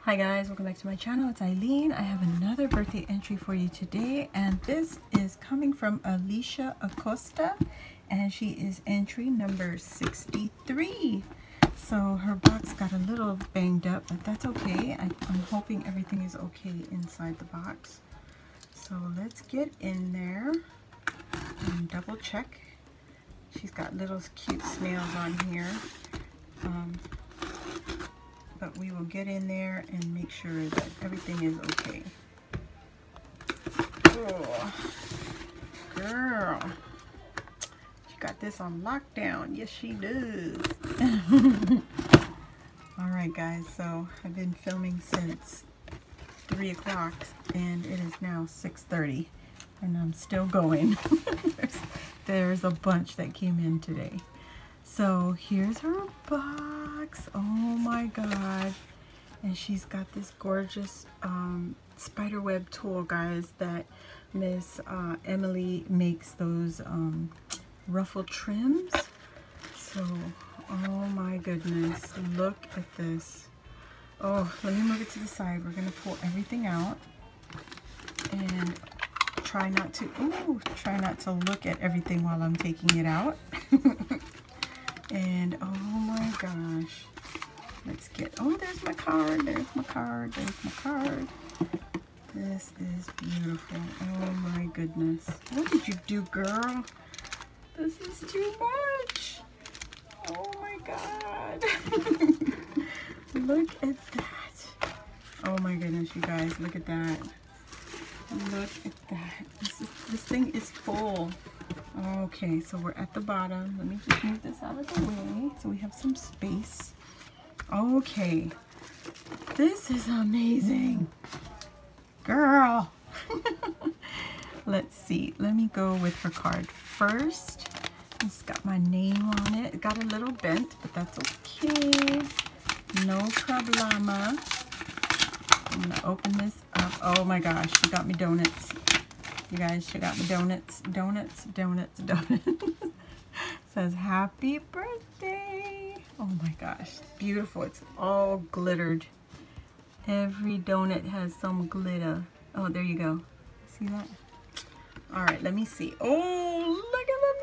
Hi guys, welcome back to my channel. It's Eileen. I have another birthday entry for you today, and this is coming from Alicia Acosta, and she is entry number 63. So her box got a little banged up, but that's okay. I'm hoping everything is okay inside the box. So let's get in there and double check. She's got little cute snails on here. But we will get in there and make sure that everything is okay. Oh, girl, she got this on lockdown. Yes, she does. All right, guys, so I've been filming since 3 o'clock and it is now 6:30 and I'm still going. there's a bunch that came in today. So here's her box. Oh my god. And she's got this gorgeous spiderweb tool, guys, that Miss Emily makes those ruffle trims. So, oh my goodness, look at this. Oh, let me move it to the side. We're gonna pull everything out and try not to look at everything while I'm taking it out. And oh my gosh, let's get, oh, there's my card, there's my card, there's my card. This is beautiful. Oh my goodness. What did you do, girl? This is too much. Oh my god. Look at that. Oh my goodness, you guys, look at that. Look at that. This thing is full. Okay, so we're at the bottom. Let me just move this out of the way so we have some space. Okay, this is amazing, girl. Let's see, let me go with her card first. It's got my name on it. It got a little bent, but that's okay. No problema. I'm gonna open this up. Oh my gosh, she got me donuts. You guys, she got me donuts. Says happy birthday. Oh my gosh, beautiful. It's all glittered. Every donut has some glitter. Oh, there you go. See that? All right, let me see. Oh, look at the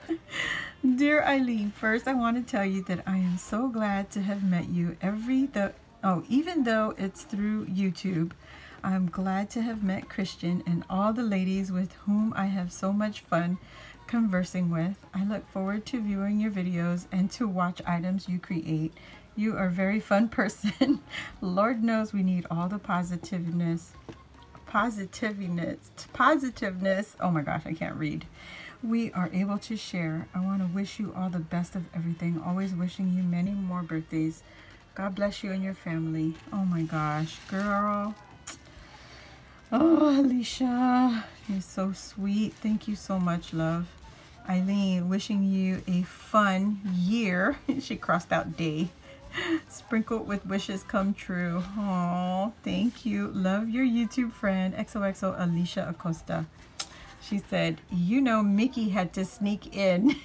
Mickeys. Dear Eileen, first I want to tell you that I am so glad to have met you. Even though it's through YouTube, I'm glad to have met Christian and all the ladies with whom I have so much fun conversing with. I look forward to viewing your videos and to watch items you create. You are a very fun person. Lord knows we need all the positiveness. Oh my gosh, I can't read. We are able to share. I want to wish you all the best of everything. Always wishing you many more birthdays. God bless you and your family. Oh my gosh, girl. Oh, Alicia, you're so sweet. Thank you so much, love. Eileen, wishing you a fun year. She crossed out day. Sprinkled with wishes come true. Oh, thank you. Love your YouTube friend, XOXO Alicia Acosta. She said, you know, Mickey had to sneak in.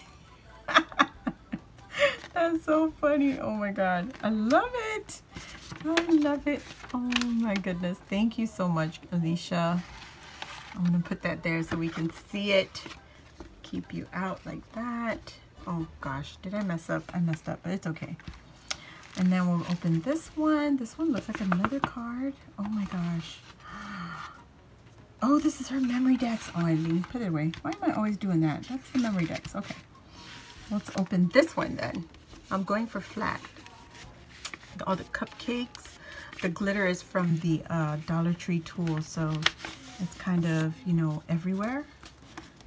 That's so funny. Oh my God. I love it. I love it. Oh my goodness. Thank you so much, Alicia. I'm going to put that there so we can see it. Keep you out like that. Oh gosh, did I mess up? I messed up, but it's okay. And then we'll open this one. This one looks like another card. Oh my gosh. Oh, this is her memory decks. Oh, Eileen, put it away. Why am I always doing that? That's the memory decks. Okay. Let's open this one then. I'm going for flat. All the cupcakes. The glitter is from the Dollar Tree tool, so it's kind of, you know, everywhere.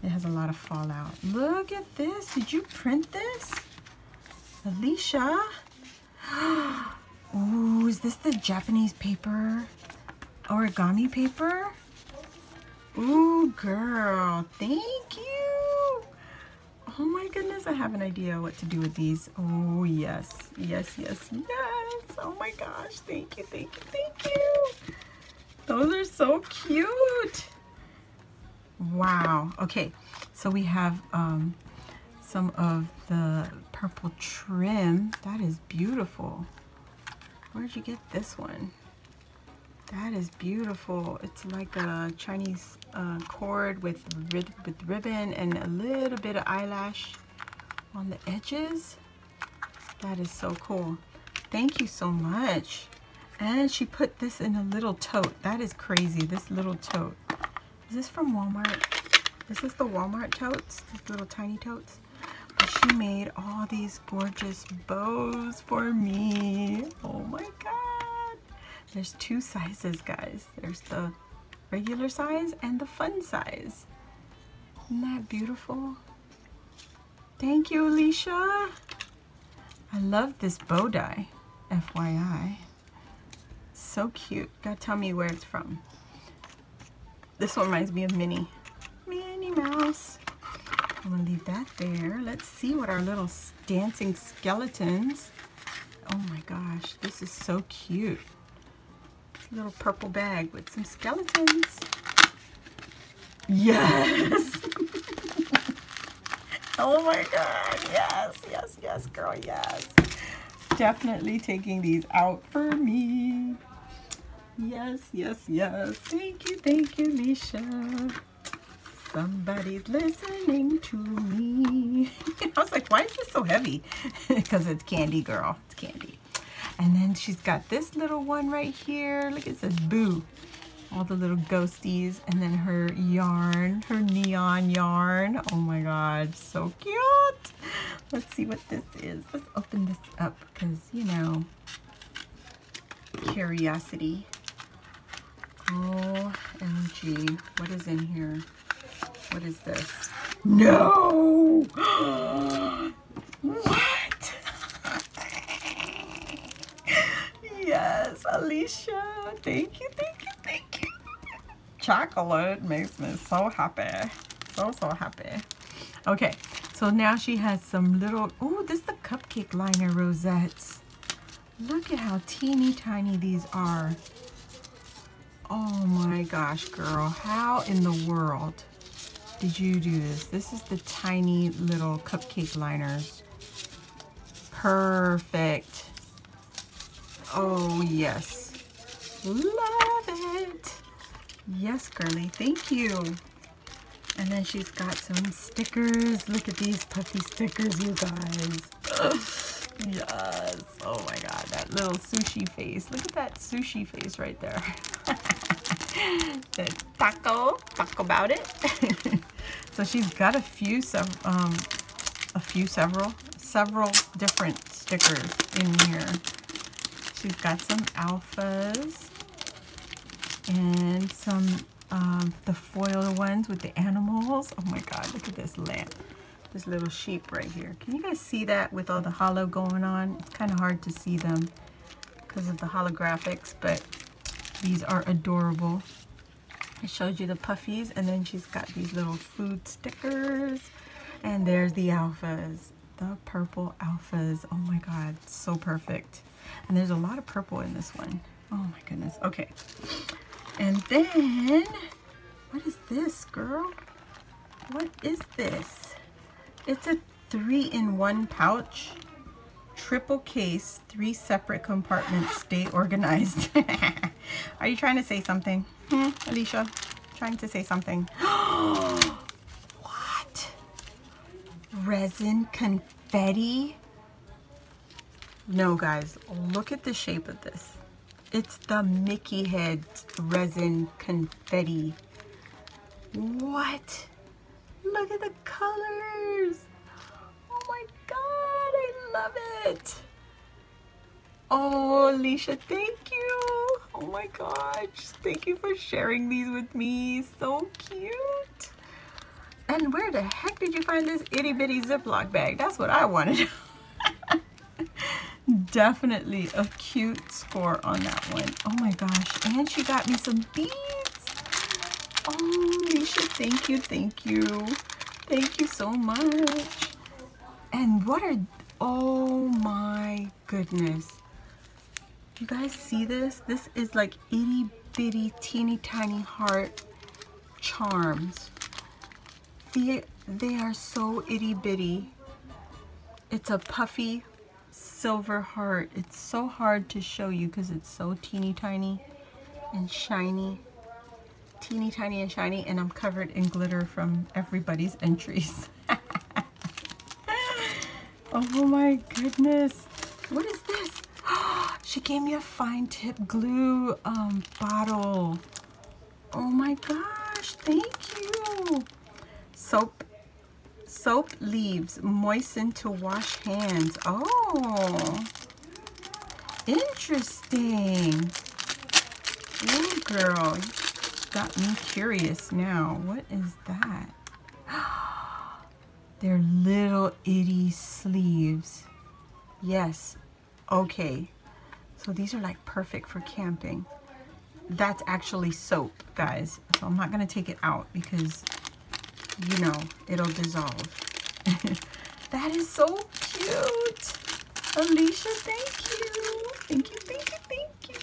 It has a lot of fallout. Look at this. Did you print this? Alicia? Ooh, is this the Japanese paper? Origami paper? Ooh, girl. Thank you. Oh my goodness, I have an idea what to do with these. Oh yes, yes, yes, yes. Oh my gosh, thank you, thank you, thank you. Those are so cute. Wow. Okay, so we have some of the purple trim. That is beautiful. Where'd you get this one? That is beautiful. It's like a Chinese cord with ribbon and a little bit of eyelash on the edges. That is so cool. Thank you so much. And she put this in a little tote. That is crazy, this little tote. Is this from Walmart? Is this the Walmart totes? These little tiny totes? But she made all these gorgeous bows for me. Oh my God. There's two sizes, guys. There's the regular size and the fun size. Isn't that beautiful? Thank you, Alicia. I love this bow die, FYI. So cute. Gotta tell me where it's from. This one reminds me of Minnie Mouse. I'm gonna leave that there. Let's see what our little dancing skeletons. Oh my gosh, this is so cute. Little purple bag with some skeletons. Yes. Oh my God, yes, yes, yes, girl, yes. Definitely taking these out for me. Yes, yes, yes. Thank you, Alicia. Somebody's listening to me. I was like, why is this so heavy? Because it's candy, girl. It's candy. And then she's got this little one right here. Look, it says Boo. All the little ghosties. And then her yarn, her neon yarn. Oh my God, so cute. Let's see what this is. Let's open this up because, you know, curiosity. OMG. What is in here? What is this? No! What? Yes, Alicia. Thank you, thank you, thank you. Chocolate makes me so happy. So, so happy. Okay, so now she has some little, oh, this is the cupcake liner rosettes. Look at how teeny tiny these are. Oh my gosh, girl. How in the world did you do this? This is the tiny little cupcake liners. Perfect. Oh, yes. Love it. Yes, girly. Thank you. And then she's got some stickers. Look at these puffy stickers, you guys. Ugh. Yes. Oh my God. That little sushi face. Look at that sushi face right there. The talk about it. So she's got several different stickers in here. She's got some alphas and some the foil ones with the animals. Oh my God, look at this lamp. This little sheep right here. Can you guys see that with all the holo going on? It's kind of hard to see them because of the holographics, but these are adorable. I showed you the puffies, and then she's got these little food stickers. And there's the alphas, the purple alphas. Oh my God, so perfect. And there's a lot of purple in this one. Oh my goodness. Okay. And then, what is this, girl? What is this? It's a 3-in-1 pouch. Triple case, 3 separate compartments. Stay organized. Are you trying to say something? Alicia? Trying to say something? What? Resin confetti? No, guys. Look at the shape of this. It's the Mickey head resin confetti. What? Look at the colors. Oh my God, I love it. Oh, Alicia, thank you. Oh my gosh, thank you for sharing these with me. So cute. And where the heck did you find this itty bitty Ziploc bag? That's what I wanted. Definitely a cute score on that one. Oh my gosh, and she got me some beads. Oh, Alicia, thank you, thank you. Thank you so much. And what are, oh my goodness. You guys see this? This is like itty bitty teeny tiny heart charms. They are so itty bitty. It's a puffy silver heart. It's so hard to show you because it's so teeny tiny and shiny. Teeny tiny and shiny, and I'm covered in glitter from everybody's entries. Oh my goodness. What is this? She gave me a fine tip glue bottle. Oh my gosh, thank you. Soap leaves moisten to wash hands. Oh, interesting. Oh girl, you got me curious now. What is that? They're little itty sleeves. Yes. Okay. So these are like perfect for camping. That's actually soap, guys. So I'm not going to take it out because, you know, it'll dissolve. That is so cute. Alicia, thank you. Thank you, thank you, thank you.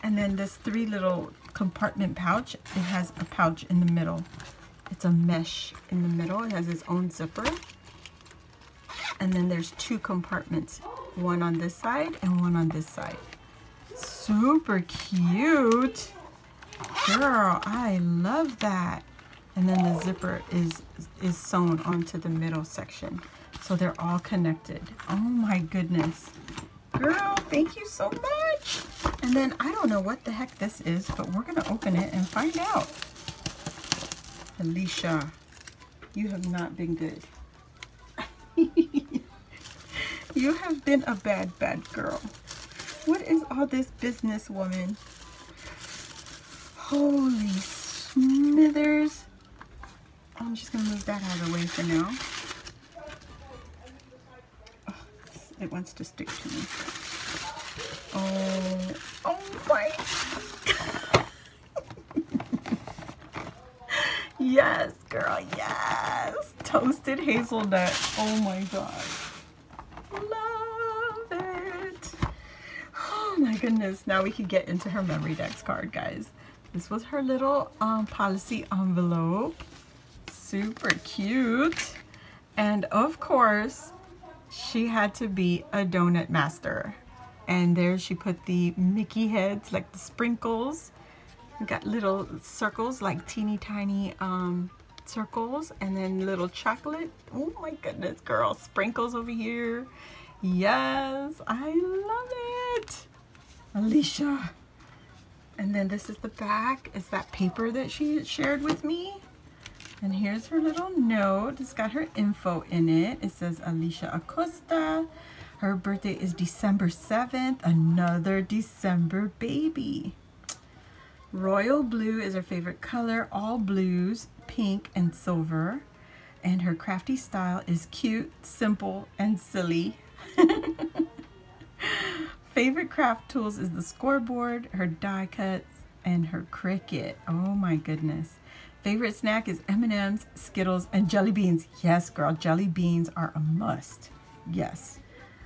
And then this 3 little compartment pouch. It has a pouch in the middle. It's a mesh in the middle. It has its own zipper. And then there's 2 compartments. One on this side and one on this side. Super cute. Girl, I love that. And then the zipper is sewn onto the middle section. So they're all connected. Oh my goodness. Girl, thank you so much. And then I don't know what the heck this is, but we're gonna open it and find out. Alicia, you have not been good. You have been a bad girl. What is all this business, woman? Holy smithers. I'm just gonna move that out of the way for now. Oh, it wants to stick to me. Oh my. Yes, girl, yes. Toasted hazelnut. Oh my god. Love it. Oh my goodness. Now we can get into her memory decks card, guys. This was her little policy envelope. Super cute. And of course, she had to be a donut master. And there she put the Mickey heads, like the sprinkles. We got little circles, like teeny tiny circles, and then little chocolate. Oh my goodness, girl. Sprinkles over here. Yes, I love it. Alicia. And then this is the back. It's that paper that she shared with me. And here's her little note. It's got her info in it. It says Alicia Acosta. Her birthday is December 7th. Another December baby. Royal blue is her favorite color. All blues, pink and silver. And her crafty style is cute, simple, and silly. Favorite craft tools is the scoreboard, her die cuts, and her Cricut. Oh my goodness. Favorite snack is M&M's, Skittles, and jelly beans. Yes, girl, jelly beans are a must. Yes,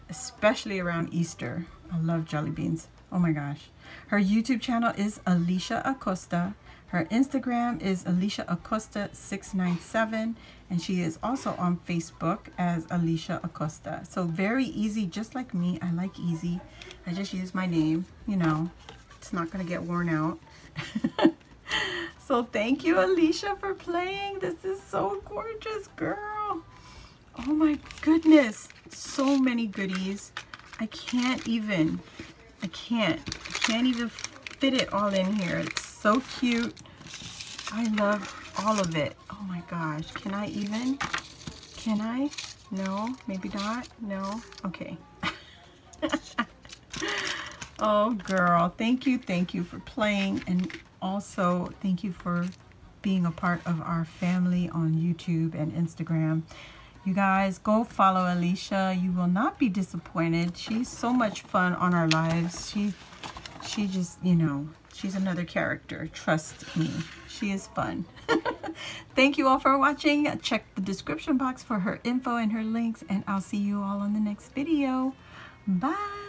especially around Easter. I love jelly beans. Oh my gosh. Her YouTube channel is Alicia Acosta. Her Instagram is Alicia Acosta 697, and she is also on Facebook as Alicia Acosta. So very easy, just like me. I like easy. I just use my name, you know. It's not gonna get worn out. So thank you, Alicia, for playing. This is so gorgeous, girl. Oh my goodness. So many goodies. I can't even fit it all in here. It's so cute. I love all of it. Oh my gosh. Can I? No, maybe not. No. Okay. Oh girl, thank you for playing, and also thank you for being a part of our family on YouTube and Instagram. You guys, go follow Alicia. You will not be disappointed. She's so much fun on our lives. She just, you know, she's another character. Trust me. She is fun. Thank you all for watching. Check the description box for her info and her links, and I'll see you all on the next video. Bye.